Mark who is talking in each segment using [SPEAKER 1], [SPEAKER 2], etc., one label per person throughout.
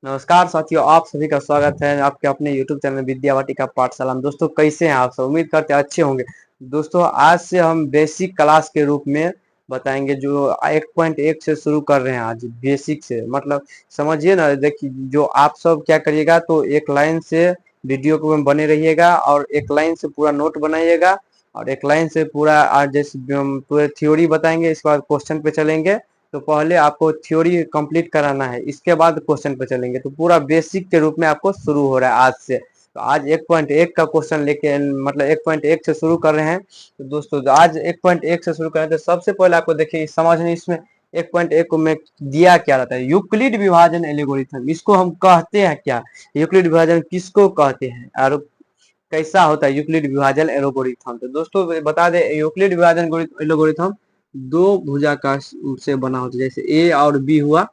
[SPEAKER 1] नमस्कार साथियों, आप सभी का स्वागत है आपके अपने YouTube चैनल विद्या वाटिका पाठशाला में। दोस्तों कैसे हैं आप सब? उम्मीद करते हैं अच्छे होंगे। दोस्तों आज से हम बेसिक क्लास के रूप में बताएंगे जो 1.1 से शुरू कर रहे हैं। आज बेसिक से मतलब समझिए ना। देखिए जो आप सब क्या करिएगा तो एक लाइन से वीडियो को बने रहिएगा और एक लाइन से पूरा नोट बनाइएगा और एक लाइन से पूरा आज जैसे पूरे थ्योरी बताएंगे। इसके बाद क्वेश्चन पे चलेंगे। तो पहले आपको थ्योरी कंप्लीट कराना है, इसके बाद क्वेश्चन पे चलेंगे। तो पूरा बेसिक के रूप में आपको शुरू हो रहा है आज से। तो आज 1.1 का क्वेश्चन लेके मतलब 1.1 से शुरू कर रहे हैं। तो दोस्तों आज 1.1 से शुरू करें तो सबसे पहले आपको देखिए समझने इसमें 1.1 में दिया क्या रहता है। यूक्लिड विभाजन एल्गोरिथम, इसको हम कहते हैं क्या? यूक्लिड विभाजन किसको कहते हैं और कैसा होता है यूक्लिड विभाजन एल्गोरिथम? तो दोस्तों बता दें, यूक्लिड विभाजन एल्गोरिथम दो भुजा का से बना होता है। जैसे ए और बी हुआ,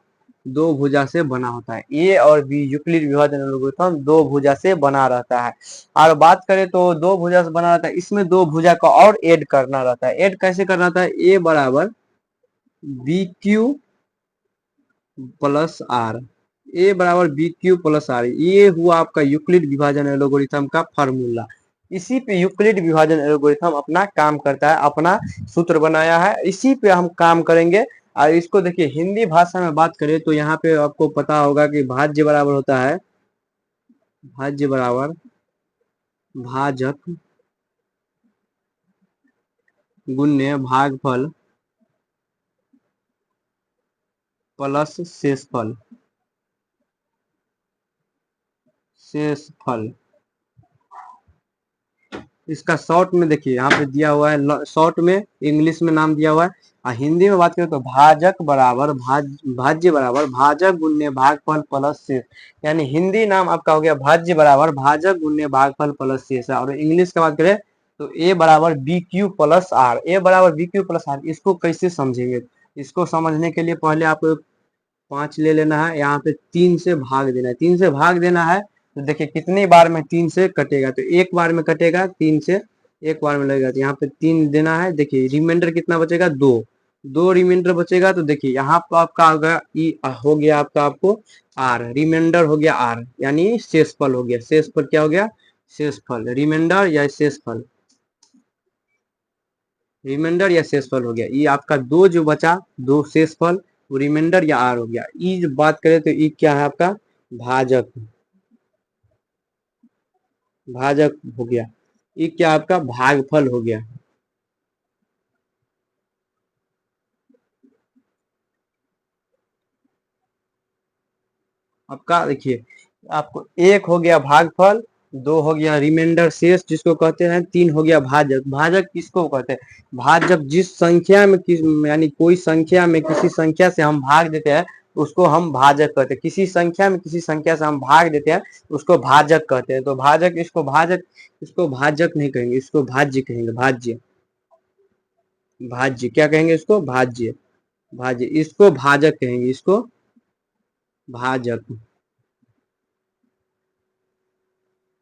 [SPEAKER 1] दो भुजा से बना होता है। ए और बी यूक्लिड विभाजन एल्गोरिथम दो भुजा से बना रहता है। और बात करें तो दो भुजा से बना रहता है, इसमें दो भुजा का और ऐड करना रहता है। ऐड कैसे करना रहता है? ए बराबर बी क्यू प्लस आर, ए बराबर बी क्यू प्लस आर, ये हुआ आपका यूक्लिड विभाजन एल्गोरिथम का फार्मूला। इसी पे यूक्लिड विभाजन एल्गोरिथम अपना काम करता है, अपना सूत्र बनाया है, इसी पे हम काम करेंगे। और इसको देखिए हिंदी भाषा में बात करें तो यहाँ पे आपको पता होगा कि भाज्य बराबर होता है, भाज्य बराबर भाजक गुण्य भागफल प्लस शेषफल, शेषफल। इसका शॉर्ट में देखिए यहाँ पे दिया हुआ है, शॉर्ट में इंग्लिश में नाम दिया हुआ है। और हिंदी में बात करें तो भाजक बराबर भाज्य बराबर भाजक गुण्य भागफल प्लस शेष। यानी हिंदी नाम आपका हो गया भाज्य बराबर भाजक गुण्य भागफल प्लस शेष। और इंग्लिश का बात करें तो ए बराबर बी क्यू प्लस आर, ए बराबर बी क्यू प्लस आर। इसको कैसे समझेंगे? इसको समझने के लिए पहले आपको 5 ले लेना है, यहाँ पे 3 से भाग देना है। 3 से भाग देना है तो देखिए कितनी बार में 3 से कटेगा, तो एक बार में कटेगा 3 से, एक बार में लगेगा। तो यहाँ पे 3 देना है। देखिए रिमाइंडर कितना बचेगा? 2, 2 रिमाइंडर बचेगा। तो देखिए यहाँ पर आपका हो गया आपका आपको आर, रिमाइंडर हो गया आर, यानी शेषफल हो गया। शेषफल क्या हो गया? शेषफल, रिमाइंडर या शेषफल, रिमाइंडर या शेषफल हो गया। ये आपका दो जो बचा, दो शेषफल, वो रिमाइंडर या आर हो गया। ई जो बात करें तो ई क्या है आपका? भाजक, भाजक हो गया। ये क्या आपका? भागफल हो गया। आपका देखिए आपको एक हो गया भागफल, दो हो गया रिमाइंडर शेष जिसको कहते हैं, तीन हो गया भाजक। भाजक किसको कहते हैं? भाजक जिस संख्या में किस यानी कोई संख्या में किसी संख्या से हम भाग देते हैं उसको हम भाजक कहते हैं। किसी संख्या में किसी संख्या से हम भाग देते हैं उसको भाजक कहते हैं। तो भाजक, इसको भाजक, इसको भाजक नहीं कहेंगे, इसको भाज्य कहेंगे। भाज्य, भाज्य क्या कहेंगे? इसको भाज्य, भाज्य। इसको भाजक कहेंगे, इसको भाजक,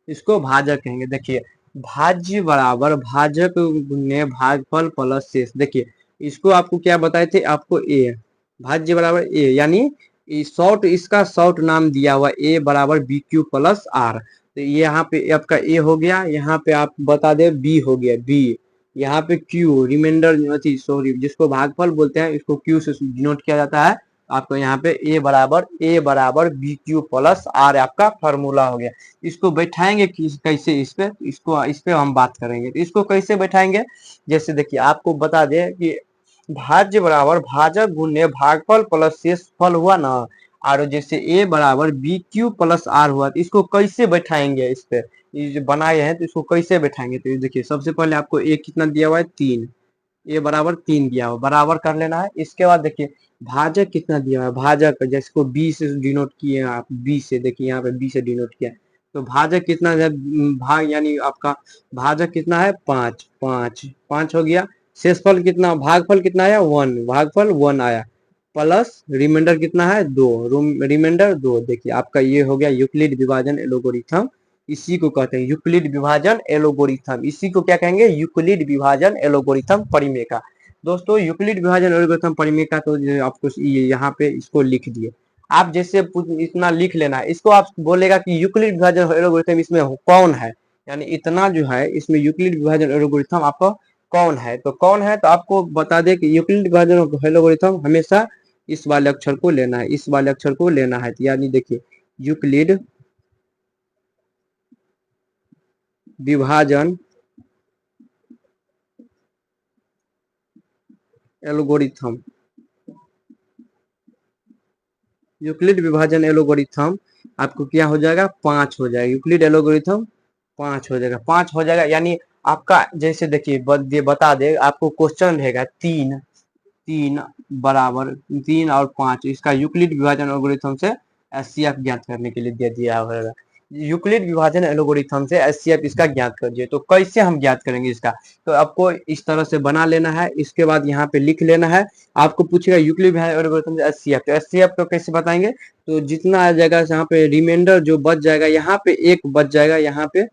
[SPEAKER 1] इसको भाजक कहेंगे। देखिए भाज्य बराबर भाजक गुण्य भागफल प्लस शेष। देखिए इसको आपको क्या बताए थे? आपको ए, भाज्य बराबर ए, यानी शॉर्ट, इसका शॉर्ट नाम दिया हुआ ए बराबर बी क्यू प्लस आर। तो ये यहाँ पे आपका ए हो गया, यहाँ पे आप बता दे बी हो गया, बी। यहाँ पे क्यू रिमाइंडर, सॉरी, जिसको भागफल बोलते हैं इसको क्यू से डिनोट किया जाता है। आपको यहाँ पे ए बराबर बी क्यू प्लस आर आपका फॉर्मूला हो गया। इसको बैठाएंगे कैसे? इस पे हम बात करेंगे। तो इसको कैसे बैठाएंगे? जैसे देखिए आपको बता दें कि भाज्य बराबर भाजक गुण्य भागफल प्लस शेषफल हुआ ना, और जैसे ए बराबर बी क्यू प्लस आर हुआ, तो इसको कैसे बैठाएंगे? इस पे ये जो बनाए हैं तो इसको कैसे बैठाएंगे? तो देखिए सबसे पहले आपको ए कितना दिया हुआ है? 3, ए बराबर 3 दिया हुआ, बराबर कर लेना है। इसके बाद देखिए भाजक कितना दिया हुआ है? भाजक जिसको बी से डिनोट किए हैं आप, बी से, देखिए यहाँ पे बी से डिनोट किया है। तो भाजक कितना है? भाग यानी आपका भाजक कितना है? 5, 5, 5 हो गया। शेषफल कितना? भागफल कितना आया? 1, भागफल 1 आया। प्लस रिमाइंडर कितना है? 2, रिमाइंडर 2। देखिए आपका ये हो गया यूक्लिड विभाजन एल्गोरिथम। इसी को कहते हैं यूक्लिड विभाजन एल्गोरिथम। इसी को क्या कहेंगे? यूक्लिड विभाजन एल्गोरिथम परिमेय। दोस्तों यूक्लिड विभाजन एल्गोरिथम परिमेय तो आपको यहाँ पे इसको लिख दिए। आप जैसे इतना लिख लेना है, इसको आप बोलेगा कि यूक्लिड विभाजन एल्गोरिथम इसमें कौन है, यानी इतना जो है इसमें यूक्लिड विभाजन एल्गोरिथम आपको कौन है, तो कौन है तो आपको बता दे कि यूक्लिड विभाजन एल्गोरिथम हमेशा इस वाले अक्षर को लेना है, इस वाले अक्षर को लेना है, यानी देखिए यूक्लिड विभाजन एल्गोरिथम, यूक्लिड विभाजन एल्गोरिथम आपको क्या हो जाएगा 5 हो जाएगा, यूक्लिड एल्गोरिथम 5 हो जाएगा, 5 हो जाएगा। यानी आपका जैसे देखिए बता दे आपको क्वेश्चन रहेगा 3 3 बराबर 3 और 5 इसका यूक्लिड विभाजन एल्गोरिथम से एचसीएफ ज्ञात करने के लिए दे दिया होगा। यूक्लिड विभाजन एल्गोरिथम से एचसीएफ इसका ज्ञात करिए, तो कैसे हम ज्ञात करेंगे इसका, तो आपको इस तरह से बना लेना है, इसके बाद यहाँ पे लिख लेना है। आपको पूछेगा यूक्लिड विभाजन एल्गोरिथम से एचसीएफ, तो एचसीएफ तो कैसे बताएंगे, तो जितना आ जाएगा यहाँ पे रिमाइंडर जो बच जाएगा, यहाँ पे एक बच जाएगा, यहाँ पे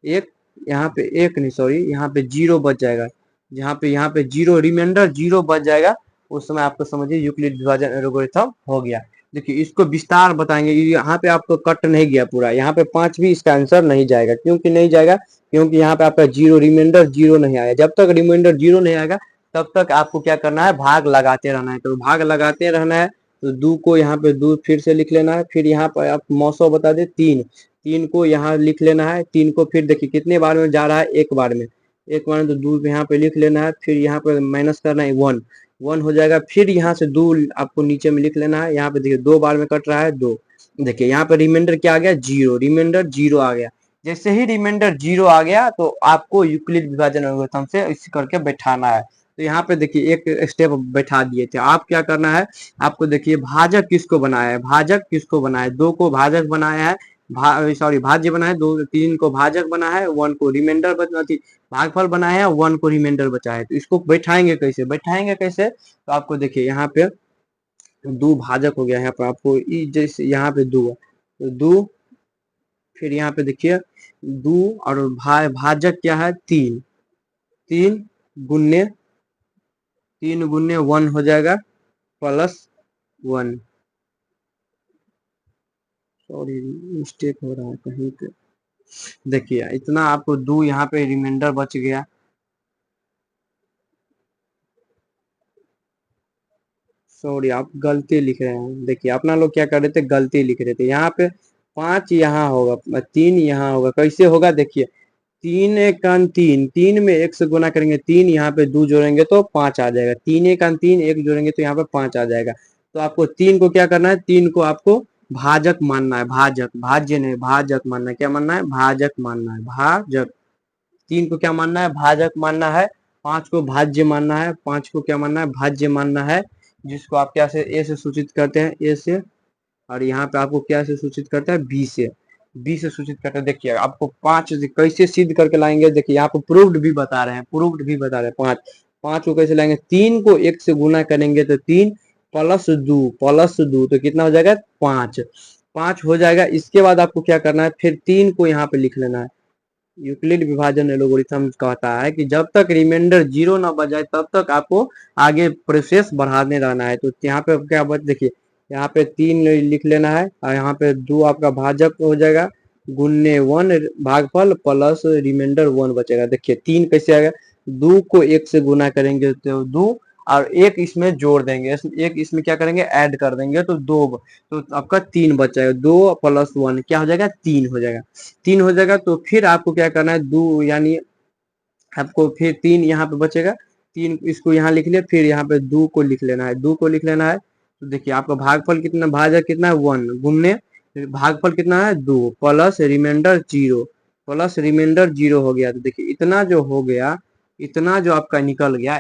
[SPEAKER 1] एक, यहाँ पे एक नहीं सॉरी, यहाँ पे जीरो बच जाएगा, यहाँ पे जीरो रिमाइंडर जीरो बच जाएगा, उस समय आपको समझिए यूक्लिड विभाजन एल्गोरिथम हो गया। देखिए इसको विस्तार बताएंगे, यहाँ पे आपको कट नहीं गया पूरा, यहाँ पे 5 भी इसका आंसर नहीं जाएगा, क्योंकि नहीं जाएगा, क्योंकि यहाँ पे आपका जीरो रिमाइंडर जीरो नहीं आया, जब तक रिमाइंडर जीरो नहीं आएगा तब तक आपको क्या करना है, भाग लगाते रहना है, तो भाग लगाते रहना है। तो दो को यहाँ पे दो फिर से लिख लेना है, फिर यहाँ पर आप मौसो बता दे 3 3 को यहाँ लिख लेना है, 3 को फिर देखिए कितने बार में जा रहा है, एक बार में, एक बार में, तो दो यहाँ पे लिख लेना है, फिर यहाँ पे माइनस करना है 1 1 हो जाएगा, फिर यहाँ से 2 आपको नीचे में लिख लेना है, यहाँ पे देखिए 2 बार में कट रहा है 2, देखिए यहाँ पे रिमाइंडर क्या आ गया, जीरो, रिमाइंडर जीरो आ गया। जैसे ही रिमाइंडर जीरो आ गया तो आपको यूक्लिड विभाजन एल्गोरिथम से इस करके बैठाना है। तो यहाँ पे देखिए एक स्टेप बैठा दिए थे, आप क्या करना है, आपको देखिए भाजक किसको बनाया है, भाजक किसको बनाया है, 2 को भाजक बनाया है, सॉरी भाज्य बनाया है, 2 3 को भाजक बना है, 1 को रिमाइंडर भागफल बनाया है, 1 को रिमाइंडर बचा है। तो इसको बैठाएंगे कैसे, बैठाएंगे कैसे, तो आपको देखिए यहाँ पे दो भाजक हो गया, यहाँ पे आपको जैसे यहाँ पे दो, तो दो, फिर यहाँ पे देखिए दो और भाजक क्या है 3 3 गुन्ने 3 गुन्ने 1 हो जाएगा प्लस 1, सॉरी मिस्टेक हो रहा है कहीं पे, देखिए इतना आपको दो यहाँ पे रिमाइंडर बच गया, सॉरी आप गलती लिख रहे हैं, देखिए अपना लोग क्या कर रहे थे, गलती लिख रहे थे, यहाँ पे 5 यहाँ होगा 3 यहाँ होगा, कैसे होगा देखिए 3 एक 3 3 में 1 से गुना करेंगे 3, यहाँ पे 2 जोड़ेंगे तो 5 आ जाएगा, 3 एक 3 1 जोड़ेंगे तो यहाँ पे 5 आ जाएगा। तो आपको 3 को क्या करना है, 3 को आपको भाजक मानना है, भाजक, भाज्य नहीं भाजक मानना है, क्या मानना है, भाजक मानना है, भाजक। 3 को क्या मानना है, भाजक मानना है, 5 को भाज्य मानना है, 5 को क्या मानना है, भाज्य मानना है, जिसको आप क्या से ए से सूचित करते हैं, ए से, और यहाँ पे आपको क्या से सूचित करता है, बी से, बी से सूचित करते हैं। देखिए आपको 5 कैसे सिद्ध करके लाएंगे, देखिए यहाँ पे प्रूव्ड भी बता रहे हैं, प्रूव्ड भी बता रहे हैं, 5 5 को कैसे लाएंगे, 3 को 1 से गुना करेंगे तो 3 प्लस 2 तो कितना हो जाएगा 5 5 हो जाएगा। इसके बाद आपको क्या करना है, फिर 3 को यहाँ पे लिख लेना है। यूक्लिड विभाजन एल्गोरिथम कहता है कि जब तक रिमाइंडर जीरो ना बजाए तब तक आपको आगे प्रोसेस बढ़ाने रहना है। तो यहाँ पे क्या बच, देखिए यहाँ पे 3 लिख लेना है और यहाँ पे 2 आपका भाजक हो जाएगा, गुन्ने 1 भागफल प्लस रिमाइंडर 1 बचेगा। देखिए 3 कैसे आएगा, 2 को 1 से गुना करेंगे तो 2 और एक इसमें जोड़ देंगे, एक इसमें क्या करेंगे ऐड कर देंगे तो 2, तो आपका 3 बच जाएगा, 2 प्लस 1 क्या हो जाएगा 3 हो जाएगा, 3 हो जाएगा। तो फिर आपको क्या करना है, 2 यानी आपको फिर 3 यहाँ पे बचेगा, 3 इसको यहाँ लिख लिया, फिर यहाँ पे 2 को लिख लेना है, 2 को लिख लेना है। तो देखिए आपका भागफल कितना, भाजक कितना है 1 गुने भागफल कितना है 2 प्लस रिमाइंडर 0, प्लस रिमाइंडर 0 हो गया। तो देखिए इतना जो हो गया, इतना जो आपका निकल गया,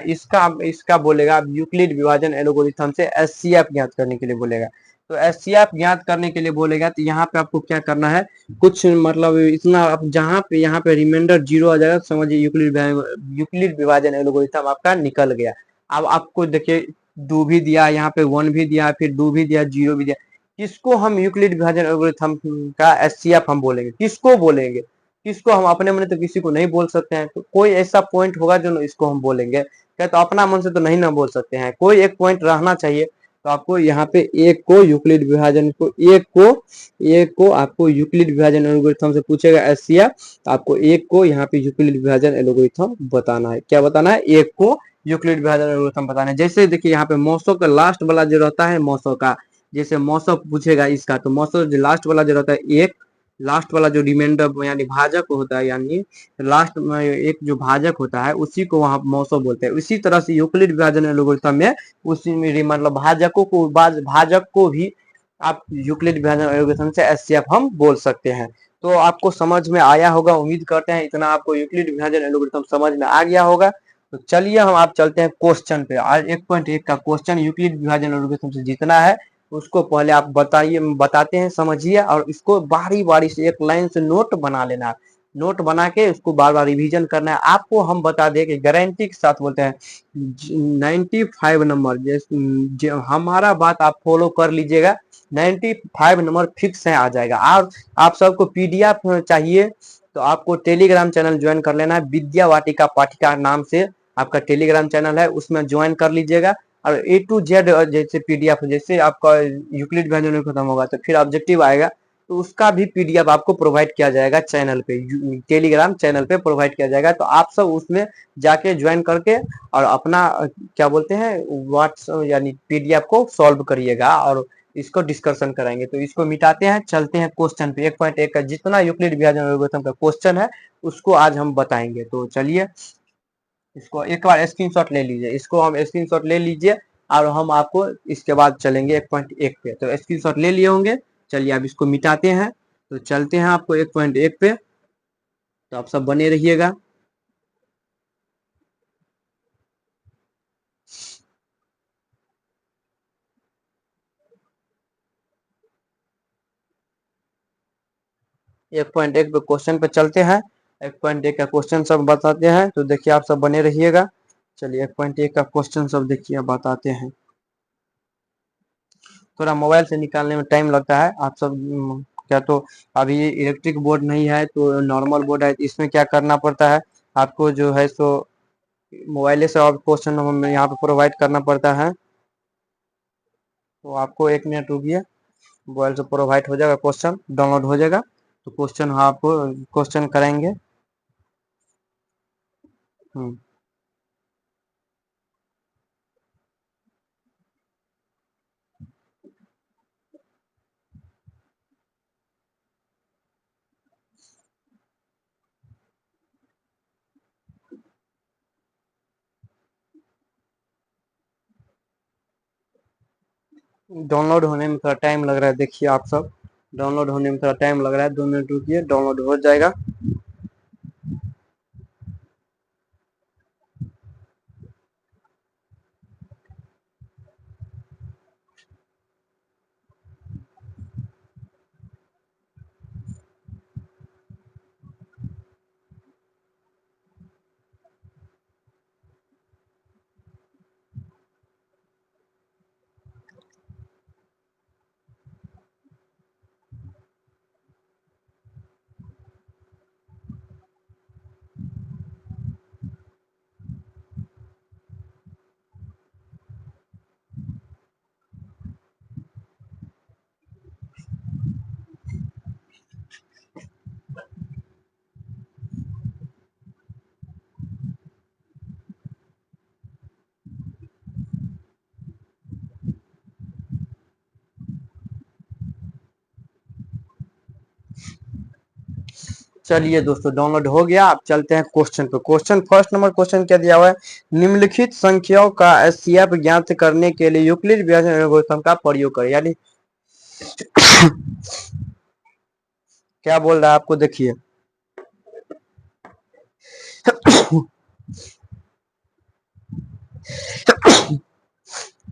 [SPEAKER 1] इसका बोलेगा आप यूक्लिड विभाजन एल्गोरिथम से एचसीएफ ज्ञात करने के लिए बोलेगा। तो एचसीएफ ज्ञात करने के लिए बोलेगा तो यहाँ पे आपको क्या करना है, कुछ मतलब इतना आप जहाँ पे यहाँ पे रिमाइंडर 0 आ जाएगा, समझिए यूक्लिड विभाजन एल्गोरिथम आपका निकल गया। अब आपको देखिए 2 भी दिया, यहाँ पे 1 भी दिया, फिर 2 भी दिया, 0 भी दिया, किसको हम यूक्लिड विभाजन एल्गोरिथम का एचसीएफ हम बोलेंगे, किसको बोलेंगे, किसको हम अपने मन तो किसी को नहीं बोल सकते हैं, तो कोई ऐसा पॉइंट होगा जो इसको हम बोलेंगे क्या, तो अपना मन से तो नहीं ना बोल सकते हैं, कोई एक पॉइंट रहना चाहिए। तो आपको यहाँ पे एक को यूक्लिड विभाजन को एक को आपको यूक्लिड विभाजन एल्गोरिथम से पूछेगा एससीएफ, तो आपको एक को यहाँ पे यूक्लिड विभाजन एल्गोरिथम बताना है। क्या बताना है? एक को यूक्लिड विभाजन एल्गोरिथम बताना है। जैसे देखिए यहाँ पे मौसो का लास्ट वाला जो रहता है मौसो का, जैसे मौसो पूछेगा इसका, तो मौसो जो लास्ट वाला जो रहता है एक, लास्ट वाला जो रिमाइंडर यानी भाजक होता है, यानी लास्ट में एक जो भाजक होता है उसी को वहां मौसो बोलते हैं। उसी तरह से यूक्लिड विभाजन एल्गोरिथम में उसी में मतलब भाजकों को, भाजक को भी आप यूक्लिड विभाजन एल्गोरिथम से एचसीएफ हम बोल सकते हैं। तो आपको समझ में आया होगा, उम्मीद करते हैं इतना आपको यूक्लिड विभाजन एल्गोरिथम समझ में आ गया होगा। तो चलिए हम आप चलते हैं क्वेश्चन पे। आज 1.1 का क्वेश्चन यूक्लिड विभाजन एल्गोरिथम से जितना है उसको पहले आप बताइए, बताते हैं, समझिए, और इसको बारी बारी से एक लाइन से नोट बना लेना है। नोट बना के उसको बार बार रिवीजन करना है। आपको हम बता दें कि गारंटी के साथ बोलते हैं 95 नंबर, जैसे हमारा बात आप फॉलो कर लीजिएगा, 95 नंबर फिक्स है आ जाएगा। और आप सबको पीडीएफ चाहिए तो आपको टेलीग्राम चैनल ज्वाइन कर लेना है। विद्या वाटिका पाठिका नाम से आपका टेलीग्राम चैनल है, उसमें ज्वाइन कर लीजिएगा। और ए टू जेड जैसे पीडीएफ, जैसे आपका यूक्लिड वैल्यू खत्म होगा तो फिर ऑब्जेक्टिव आएगा, तो उसका भी पीडीएफ आपको प्रोवाइड किया जाएगा चैनल पे, टेलीग्राम चैनल पे प्रोवाइड किया जाएगा। तो आप सब उसमें जाके ज्वाइन करके और अपना क्या बोलते हैं व्हाट्सएप यानी पीडीएफ को सॉल्व करिएगा और इसको डिस्कशन कराएंगे। तो इसको मिटाते हैं, चलते हैं क्वेश्चन पे। 1.1 का जितना यूक्लिड विभाजन एल्गोरिथम का क्वेश्चन है उसको आज हम बताएंगे। तो चलिए इसको एक बार स्क्रीनशॉट ले लीजिए, इसको हम स्क्रीनशॉट ले लीजिए और हम आपको इसके बाद चलेंगे 1.1 पे। तो स्क्रीनशॉट ले लिए होंगे, चलिए अब इसको मिटाते हैं। तो चलते हैं आपको 1.1 पे, तो आप सब बने रहिएगा। एक पॉइंट एक पे क्वेश्चन पे चलते हैं। 1.1 का क्वेश्चन सब बताते हैं, तो देखिए आप सब बने रहिएगा। चलिए 1.1 का क्वेश्चन सब देखिए बताते हैं। थोड़ा मोबाइल से निकालने में टाइम लगता है, आप सब क्या तो अभी इलेक्ट्रिक बोर्ड नहीं है तो नॉर्मल बोर्ड है, इसमें क्या करना पड़ता है आपको जो है सो मोबाइल से और क्वेश्चन हमें यहाँ पे प्रोवाइड करना पड़ता है। तो आपको 1 मिनट रुकिए, मोबाइल से प्रोवाइड हो जाएगा, क्वेश्चन डाउनलोड हो जाएगा, तो क्वेश्चन आपको क्वेश्चन करेंगे। डाउनलोड होने में थोड़ा टाइम लग रहा है, देखिए आप सब डाउनलोड होने में थोड़ा टाइम लग रहा है, 2 मिनट रुकिए, डाउनलोड हो जाएगा। चलिए दोस्तों डाउनलोड हो गया, आप चलते हैं क्वेश्चन पे। क्वेश्चन फर्स्ट नंबर क्वेश्चन क्या दिया हुआ है, निम्नलिखित संख्याओं का एचसीएफ ज्ञात करने के लिए यूक्लिड विभाजन एल्गोरिथम का प्रयोग करें। यानी क्या बोल रहा है आपको, देखिए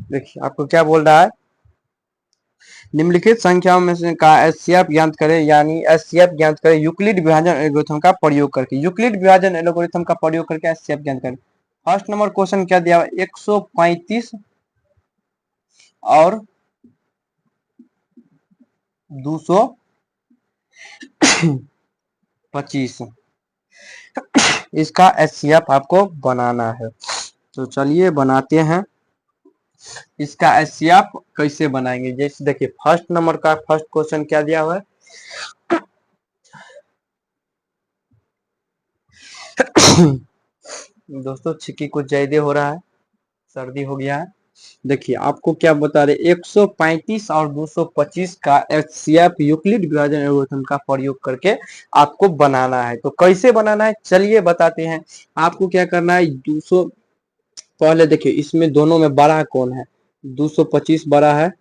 [SPEAKER 1] देखिए आपको क्या बोल रहा है, निम्नलिखित संख्याओं में से का एचसीएफ ज्ञात करें, यानी एचसीएफ ज्ञात करें यूक्लिड विभाजन एल्गोरिथम का प्रयोग करके। यूक्लिड विभाजन एल्गोरिथम का प्रयोग करके एचसीएफ ज्ञात करें। फर्स्ट नंबर क्वेश्चन क्या दिया हुआ है, 135 और 225 इसका एचसीएफ आपको बनाना है। तो चलिए बनाते हैं। इसका एचसीएफ कैसे बनाएंगे, जैसे देखिए फर्स्ट नंबर का फर्स्ट क्वेश्चन क्या दिया हुआ है। दोस्तों छिक्की कुछ ज्यादा हो रहा है, सर्दी हो गया है। देखिए आपको क्या बता रहे, 135 और 225 का एचसीएफ यूक्लिड विभाजन एल्गोरिथम का प्रयोग करके आपको बनाना है। तो कैसे बनाना है चलिए बताते हैं। आपको क्या करना है, 200 पहले देखिए इसमें दोनों में बड़ा कौन है, 225 बड़ा है,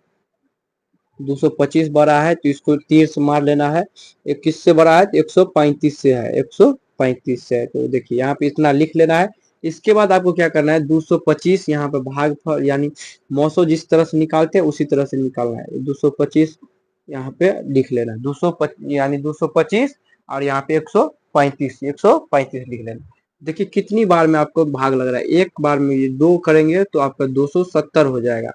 [SPEAKER 1] 225 बड़ा है तो इसको तीर से मार लेना है। एक किससे बड़ा है, 135 से है, 135 से है। तो देखिए यहाँ पे इतना लिख लेना है। इसके बाद आपको क्या करना है, 225 यहाँ पे भागफल यानी मौसो जिस तरह से निकालते हैं उसी तरह से निकालना है। 225 यहाँ पे लिख लेना है, 225 यानी 225 और यहाँ पे 135, 135 लिख लेना। देखिए कितनी बार में आपको भाग लग रहा है, एक बार में ये दो करेंगे तो आपका 270 हो जाएगा,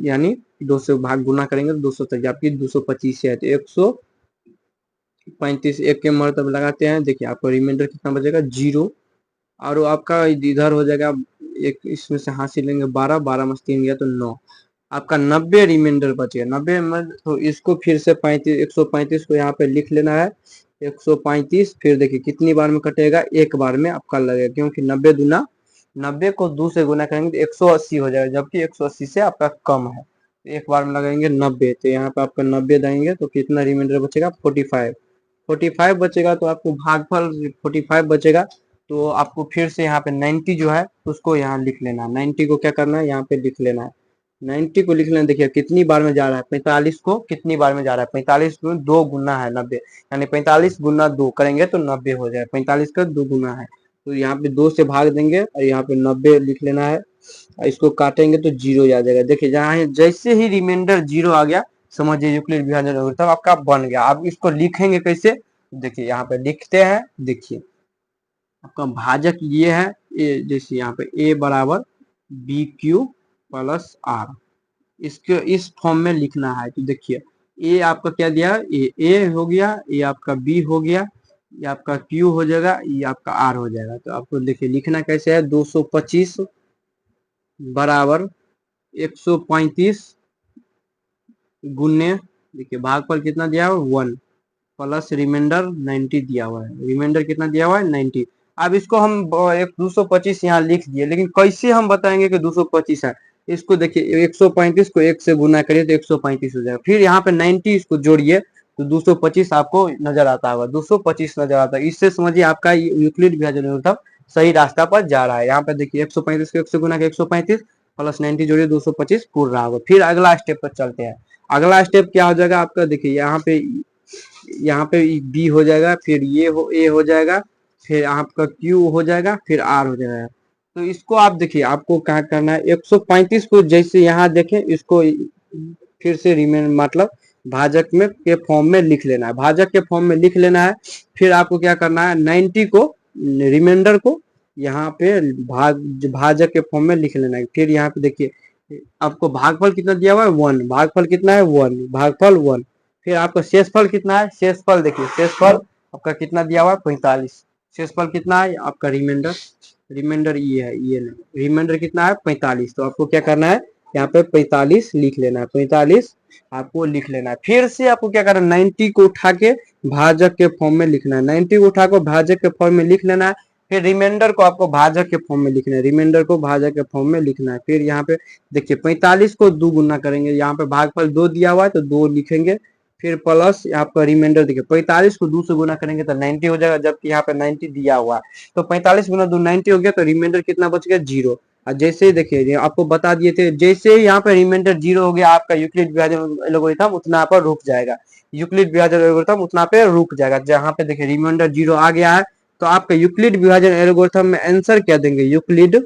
[SPEAKER 1] यानी 2 से भाग गुना करेंगे तो 270, आपकी 225 है तो 135 एक के मर्तब लगाते हैं। देखिए आपको रिमाइंडर कितना बचेगा, 0। और आपका इधर हो जाएगा, एक इसमें से हासिल लेंगे 12, 12 में 3 गया तो 9, आपका 90 रिमाइंडर बचेगा। 90 में तो इसको फिर से 35, 135 को यहाँ पे लिख लेना है, 135। फिर देखिए कितनी बार में कटेगा, एक बार में आपका लगेगा, क्योंकि 90 दूना 90 को 2 से गुना करेंगे तो 180 हो जाएगा, जबकि 180 से आपका कम है। तो एक बार में लगाएंगे 90, तो यहाँ पे आपका 90 देंगे तो कितना रिमाइंडर बचेगा, 45, 45 बचेगा। तो आपको भागफल 45 बचेगा। तो आपको फिर से यहाँ पे 90 जो है उसको यहाँ लिख लेना, 90 को क्या करना है, यहाँ पे लिख लेना है। 90 को लिख लेना, देखिए कितनी बार में जा रहा है, 45 को कितनी बार में जा रहा है, 45 को 2 गुना है 90, यानी 45 गुना 2 करेंगे तो 90 हो जाए, 45 का 2 गुना है। तो यहाँ पे 2 से भाग देंगे और यहाँ पे 90 लिख लेना है। इसको काटेंगे तो 0 आ जाएगा। देखिए जहाँ जैसे ही रिमाइंडर 0 आ गया, समझिए यूक्लिड विभाजन एल्गोरिथम आपका बन गया। अब इसको लिखेंगे कैसे, देखिए यहाँ पे लिखते हैं। देखिए आपका भाजक ये है ए, जैसे यहाँ पे ए बराबर बी क्यू प्लस आर, इसके इस फॉर्म में लिखना है। तो देखिए ए आपका क्या दिया, ए हो गया, ये आपका बी हो गया, ये आपका क्यू हो जाएगा, ये आपका आर हो जाएगा। तो आपको देखिए लिखना कैसे है, 225 बराबर 135 गुने, देखिए भागफल कितना दिया हुआ 1 प्लस रिमाइंडर 90 दिया हुआ है, रिमाइंडर कितना दिया हुआ है 90। अब इसको हम एक 225 यहाँ लिख दिए, लेकिन कैसे हम बताएंगे कि 225 है। इसको देखिए 135 को 1 से गुना करिए तो 135 हो जाएगा, फिर यहाँ पे 90 इसको जोड़िए तो 225 आपको नजर आता होगा, 225 नजर आता है। इससे समझिए आपका यूक्लिड विभाजन एल्गोरिथम सही रास्ता पर जा रहा है। यहाँ पे देखिए 135 को 1 से गुना के 135 प्लस 90 जोड़िए 225 पूरा होगा। फिर अगला स्टेप पर चलते हैं। अगला स्टेप क्या हो जाएगा आपका, देखिए यहाँ पे बी हो जाएगा, फिर ये हो ए हो जाएगा, फिर आपका क्यू हो जाएगा, फिर आर हो जाएगा। तो इसको आप देखिए आपको क्या करना है, 135 को जैसे यहाँ देखें इसको फिर से रिमेन मतलब भाजक में के फॉर्म में लिख लेना है, भाजक के फॉर्म में लिख लेना है। फिर आपको क्या करना है, 90 को रिमाइंडर को यहाँ पे भाजक के फॉर्म में लिख लेना है। फिर यहाँ पे देखिए आपको भागफल कितना दिया हुआ है 1, भागफल कितना है 1, भागफल 1। फिर आपका शेषफल कितना है, शेषफल देखिए शेषफल आपका कितना दिया हुआ है 45, शेषफल कितना है आपका रिमाइंडर, रिमाइंडर ये है, ये नहीं, रिमाइंडर कितना है 45। तो आपको क्या करना है, यहाँ पे 45 लिख लेना है, 45 आपको लिख लेना है। फिर से आपको क्या करना है, 90 को उठा के भाजक के फॉर्म में लिखना है, 90 को उठा के भाजक के फॉर्म में लिख लेना है। फिर रिमाइंडर को आपको भाजक के फॉर्म में लिखना है, रिमाइंडर को भाजक के फॉर्म में लिखना है। फिर यहाँ पे देखिए 45 को 2 गुना करेंगे, यहाँ पे भागफल 2 दिया हुआ है तो 2 लिखेंगे। फिर प्लस आपका रिमाइंडर देखिए 45 को 2 से गुना करेंगे तो 90 हो जाएगा, जबकि यहाँ पे 90 दिया हुआ है। तो 45 गुना 2 90 हो गया, तो रिमाइंडर कितना बच गया 0। और जैसे ही देखिए आपको बता दिए थे, जैसे ही यहाँ पे रिमाइंडर 0 हो गया, आपका यूक्लिड विभाजन एल्गोरिथम उतना पर रुक जाएगा, यूक्लिड विभाजन एल्गोरिथम उतना पे रुक जाएगा। जहाँ पे देखिए रिमाइंडर 0 आ गया है, तो आपका यूक्लिड विभाजन एल्गोरिथम में आंसर क्या देंगे, यूक्लिड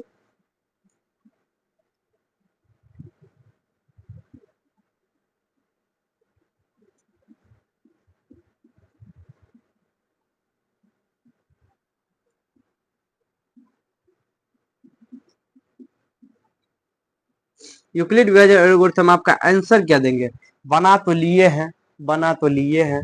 [SPEAKER 1] यूक्लिड विभाजन एल्गोरिथम आपका आंसर क्या देंगे, बना तो लिए हैं, बना तो लिए हैं,